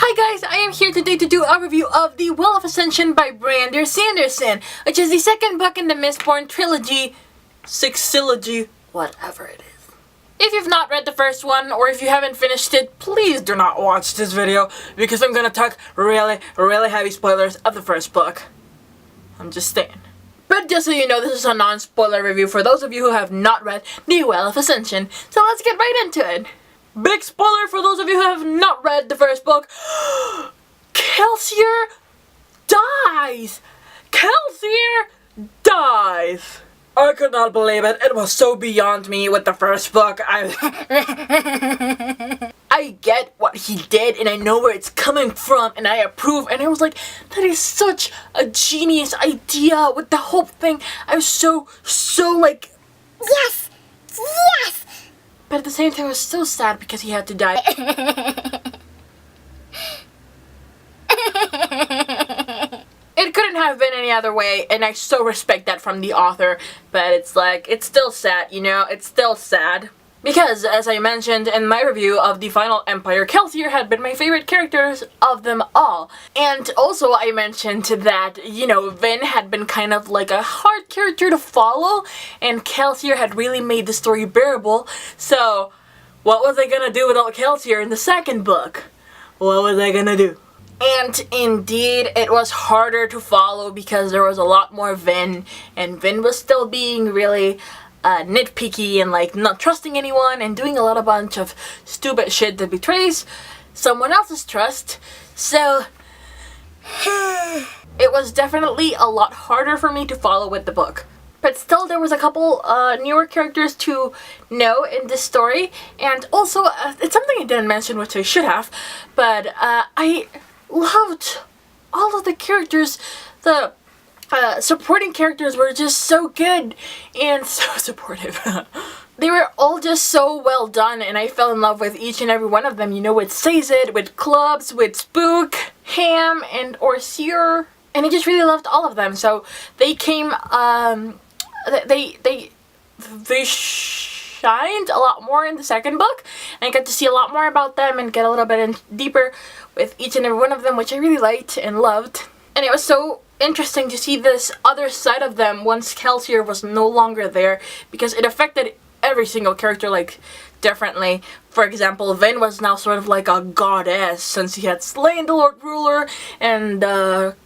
Hi guys, I am here today to do a review of The Will of Ascension by Sanderson, which is the second book in the Mistborn trilogy, sexylogy, whatever it is. If you've not read the first one, or if you haven't finished it, please do not watch this video, because I'm gonna talk really heavy spoilers of the first book. I'm just saying. But just so you know, this is a non-spoiler review for those of you who have not read The Will of Ascension, so let's get right into it. Big spoiler for those of you who have not read the first book. Kelsier dies! Kelsier dies! I could not believe it. It was so beyond me with the first book. I get what he did and I know where it's coming from and I approve, and I was like, that is such a genius idea with the whole thing. I was so like, yes! Yes! But at the same time, I was so sad because he had to die. It couldn't have been any other way, and I so respect that from the author, but it's like, it's still sad, you know? It's still sad. Because, as I mentioned in my review of The Final Empire, Kelsier had been my favorite characters of them all. And also I mentioned that, you know, Vin had been kind of like a hard character to follow, and Kelsier had really made the story bearable. So, what was I gonna do without Kelsier in the second book? What was I gonna do? And indeed, it was harder to follow because there was a lot more Vin, and Vin was still being really nitpicky and like not trusting anyone and doing a bunch of stupid shit that betrays someone else's trust. So it was definitely a lot harder for me to follow with the book. But still, there was a couple newer characters to know in this story, and also it's something I didn't mention, which I should have, but I loved all of the characters. The supporting characters were just so good and so supportive. They were all just so well done, and I fell in love with each and every one of them. You know, with Sazed, with Clubs, with Spook, Ham, and Orsier. And I just really loved all of them. So they came, they shined a lot more in the second book, and I got to see a lot more about them and get a little bit deeper with each and every one of them, which I really liked and loved. And it was so interesting to see this other side of them once Kelsier was no longer there, because it affected every single character like differently. For example, Vin was now sort of like a goddess since he had slain the Lord Ruler, and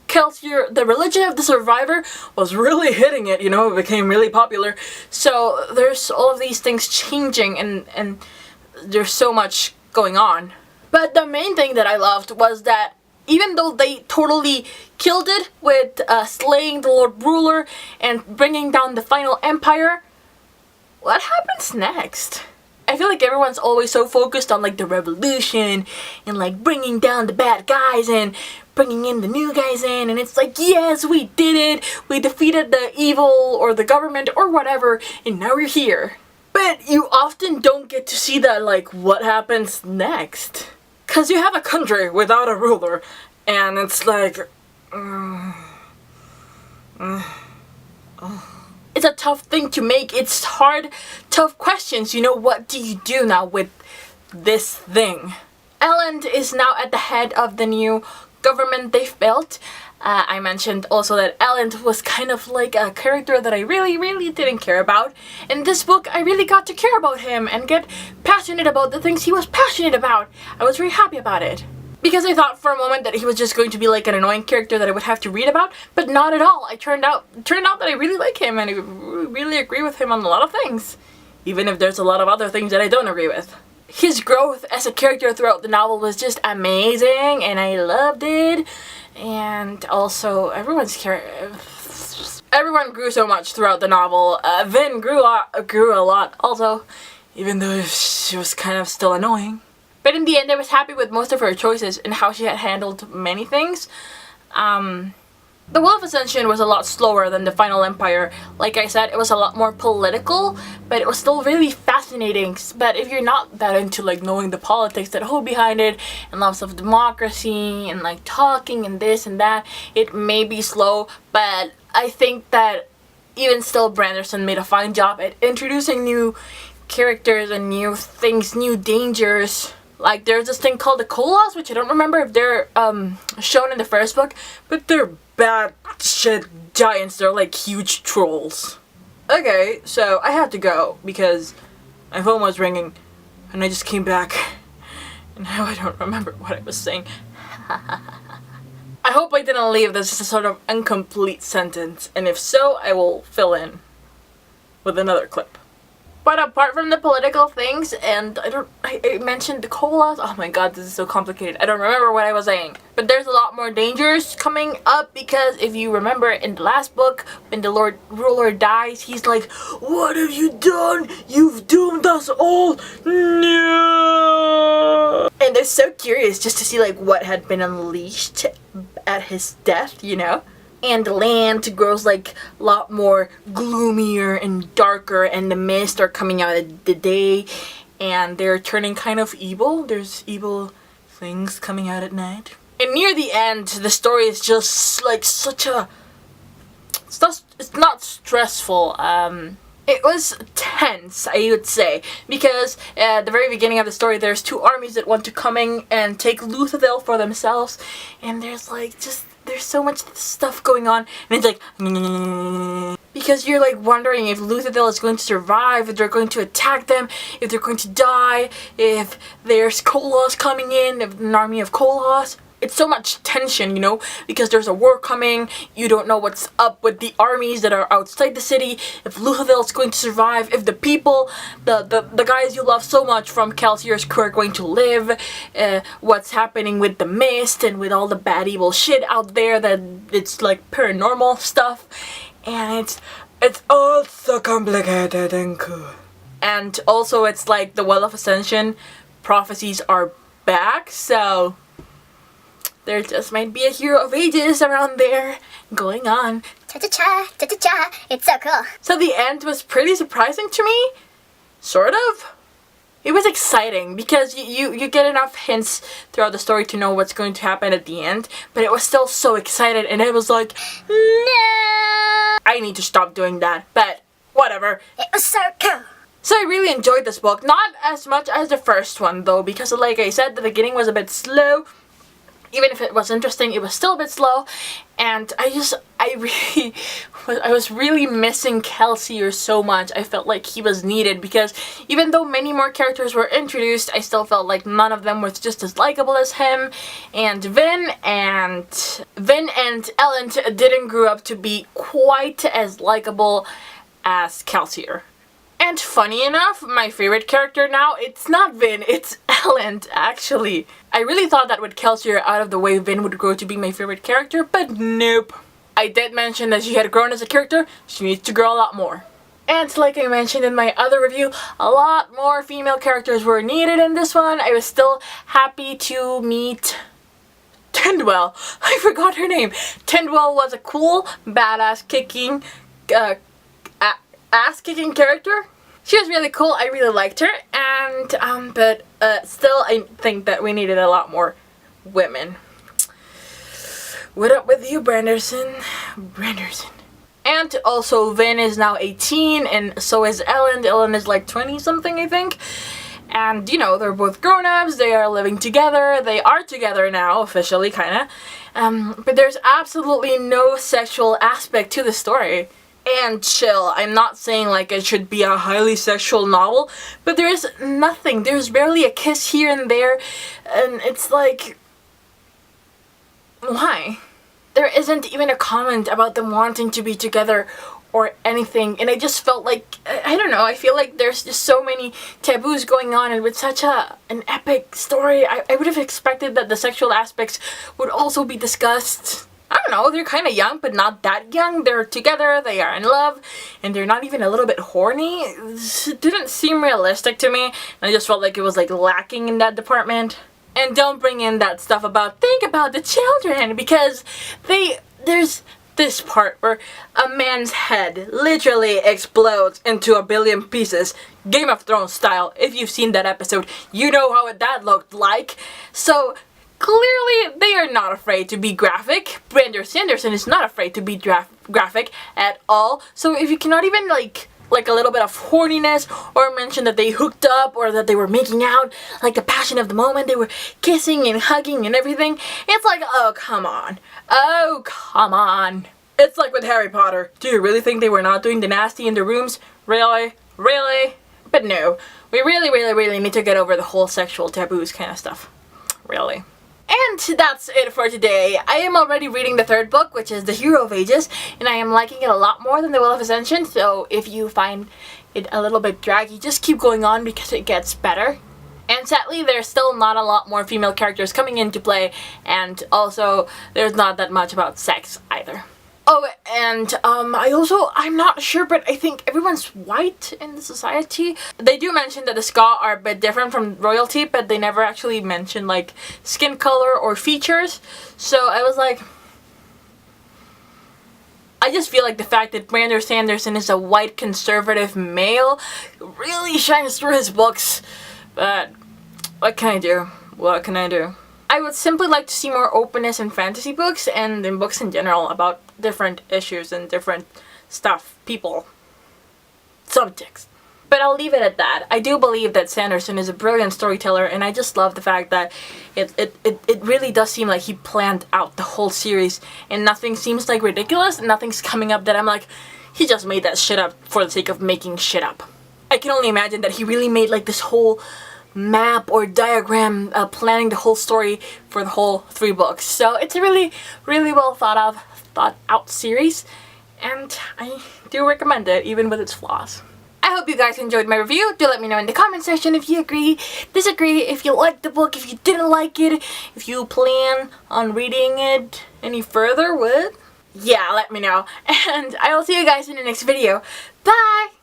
Kelsier, the religion of the survivor, was really hitting it, you know, it became really popular. So there's all of these things changing, and there's so much going on. But the main thing that I loved was that even though they totally killed it with slaying the Lord Ruler and bringing down the Final Empire, what happens next? I feel like everyone's always so focused on like the revolution and like bringing down the bad guys and bringing in the new guys in, and it's like, yes, we did it, we defeated the evil or the government or whatever, and now we're here. But you often don't get to see that, like, what happens next. Because you have a country without a ruler, and it's like, it's a tough thing to make. It's hard, tough questions. You know, what do you do now with this thing? Elend is now at the head of the new government they've built. I mentioned also that Elend was kind of like a character that I really didn't care about. In this book, I really got to care about him and get passionate about the things he was passionate about. I was very happy about it. Because I thought for a moment that he was just going to be like an annoying character that I would have to read about, but not at all. It turned out that I really like him, and I really agree with him on a lot of things. Even if there's a lot of other things that I don't agree with. His growth as a character throughout the novel was just amazing, and I loved it. And also, everyone grew so much throughout the novel. Vin grew a lot also, even though she was kind of still annoying. But in the end, I was happy with most of her choices and how she had handled many things. The Will of Ascension was a lot slower than the Final Empire. Like I said, it was a lot more political, but it was still really fascinating. But if you're not that into like knowing the politics that hold behind it, and lots of democracy, and like talking and this and that, it may be slow, but I think that even still, Sanderson made a fine job at introducing new characters and new things, new dangers. Like, there's this thing called the Koalas, which I don't remember if they're shown in the first book, but they're bad shit giants. They're like huge trolls. Okay, so I had to go because my phone was ringing and I just came back and now I don't remember what I was saying. I hope I didn't leave this as a sort of incomplete sentence, and if so, I will fill in with another clip. But apart from the political things, and I mentioned the Koalas. Oh my god, this is so complicated. I don't remember what I was saying. But there's a lot more dangers coming up, because if you remember in the last book, when the Lord Ruler dies, he's like, "What have you done? You've doomed us all!" No! And they're so curious just to see like what had been unleashed at his death, you know? And the land grows like a lot more gloomier and darker, and the mist are coming out of the day, and they're turning kind of evil. There's evil things coming out at night. And near the end, the story is just like such a... It's not stressful. It was tense, I would say, because at the very beginning of the story, there's two armies that want to come in and take Luthadel for themselves, and there's like just... There's so much stuff going on, and it's like, because you're like wondering if Luthadel is going to survive, if they're going to attack them, if they're going to die, if there's Koalas coming in, if an army of Koalas. It's so much tension, you know, because there's a war coming. You don't know what's up with the armies that are outside the city, if Luthadel is going to survive, if the people, the guys you love so much from Kelsior's crew are going to live, what's happening with the mist and with all the bad evil shit out there, that it's like paranormal stuff, and it's all so complicated and cool. And also it's like the Well of Ascension prophecies are back, so... There just might be a Hero of Ages around there going on. Cha-cha-cha, cha-cha-cha, it's so cool. So the end was pretty surprising to me, sort of. It was exciting because you get enough hints throughout the story to know what's going to happen at the end, but it was still so excited, and it was like, no! I need to stop doing that, but whatever. It was so cool. So I really enjoyed this book, not as much as the first one though, because like I said, the beginning was a bit slow. Even if it was interesting, it was still a bit slow, and I was really missing Kelsior so much. I felt like he was needed, because even though many more characters were introduced, I still felt like none of them was just as likable as him, and Vin and Ellen didn't grow up to be quite as likable as Kelsior. And funny enough, my favorite character now, it's not Vin, it's Ellen, actually. I really thought that with Kelsior out of the way, Vin would grow to be my favorite character, but nope. I did mention that she had grown as a character, she needs to grow a lot more. And like I mentioned in my other review, a lot more female characters were needed in this one. I was still happy to meet Tindwell. I forgot her name. Tindwell was a cool, badass kicking, ass-kicking character. She was really cool, I really liked her, and but still I think that we needed a lot more women. What up with you, Sanderson? And also Vin is now 18, and so is Ellen. Ellen is like 20 something, I think. And you know, they're both grown-ups, they are living together, they are together now, officially, kinda. But there's absolutely no sexual aspect to the story. And chill, I'm not saying like it should be a highly sexual novel, but there is nothing. There's barely a kiss here and there, and it's like, why? There isn't even a comment about them wanting to be together or anything, and I just felt like, I don't know, I feel like there's just so many taboos going on, and with such an epic story, I would have expected that the sexual aspects would also be discussed. I don't know, they're kind of young, but not that young. They're together, they are in love, and they're not even a little bit horny. It didn't seem realistic to me, and I just felt like it was like lacking in that department. And don't bring in that stuff about, think about the children, because there's this part where a man's head literally explodes into a billion pieces, Game of Thrones style. If you've seen that episode, you know how that looked like. So clearly, they are not afraid to be graphic. Sanderson is not afraid to be graphic at all. So if you cannot even, like, like a little bit of horniness or mention that they hooked up or that they were making out, like the passion of the moment, they were kissing and hugging and everything. It's like, oh come on. Oh come on. It's like with Harry Potter. Do you really think they were not doing the nasty in the rooms? Really? Really? But no. We really need to get over the whole sexual taboos kind of stuff. Really. And that's it for today. I am already reading the third book, which is The Hero of Ages, and I am liking it a lot more than The Will of Ascension, so if you find it a little bit draggy, just keep going on because it gets better. And sadly, there's still not a lot more female characters coming into play, and also there's not that much about sex either. Oh, and I'm not sure, but I think everyone's white in the society. They do mention that the Ska are a bit different from royalty, but they never actually mention like skin color or features. So I was like, I just feel like the fact that Brandon Sanderson is a white conservative male really shines through his books. But what can I do? What can I do? I would simply like to see more openness in fantasy books and in books in general about different issues and different stuff, people, subjects. But I'll leave it at that. I do believe that Sanderson is a brilliant storyteller, and I just love the fact that it really does seem like he planned out the whole series and nothing seems like ridiculous and nothing's coming up that I'm like, he just made that shit up for the sake of making shit up. I can only imagine that he really made like this whole map or diagram planning the whole story for the whole 3 books. So it's a really well thought out series, and I do recommend it even with its flaws. I hope you guys enjoyed my review. Do let me know in the comment section if you agree, disagree, if you liked the book, if you didn't like it, if you plan on reading it any further. Yeah, let me know. And I will see you guys in the next video. Bye!